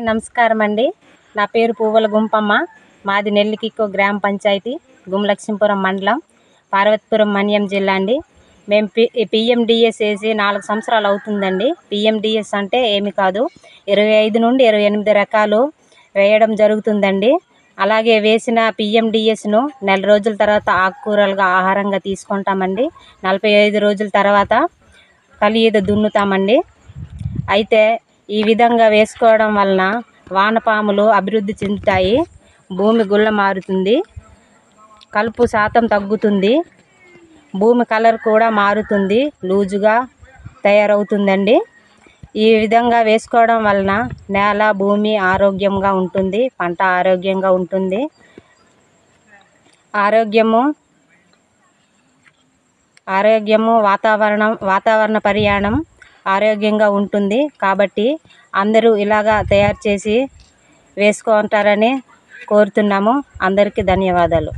నమస్కారం అండి. నా పేరు పువ్వుల గుంపమ్మ. మాది నెల్లికిక్కో గ్రామ పంచాయతీ, గుమలక్ష్మీపురం మండలం, పార్వతీపురం మన్యం జిల్లా అండి. మేము పిఎండిఎస్ వేసి 4 సంవత్సరాలు అవుతుందండి. పిఎండిఎస్ అంటే ఏమి కాదు, 25 నుండి 28 రకాలు వేయడం జరుగుతుందండి. అలాగే వేసిన పిఎండిఎస్ను నెల రోజుల తర్వాత ఆకుకూరలుగా ఆహారంగా తీసుకుంటామండి. 45 రోజుల తర్వాత కలియద దున్నుతామండి. అయితే ఈ విధంగా వేసుకోవడం వలన వానపాములు అభివృద్ధి చెందుతాయి, భూమి గుల్ల మారుతుంది, కలుపు శాతం తగ్గుతుంది, భూమి కలర్ కూడా మారుతుంది, లూజుగా తయారవుతుందండి. ఈ విధంగా వేసుకోవడం వలన నేల భూమి ఆరోగ్యంగా ఉంటుంది, పంట ఆరోగ్యంగా ఉంటుంది. ఆరోగ్యము వాతావరణ పరిమాణం ఆరోగ్యంగా ఉంటుంది. కాబట్టి అందరూ ఇలాగా తయారు చేసి వేసుకుంటారని కోరుతున్నాము. అందరికీ ధన్యవాదాలు.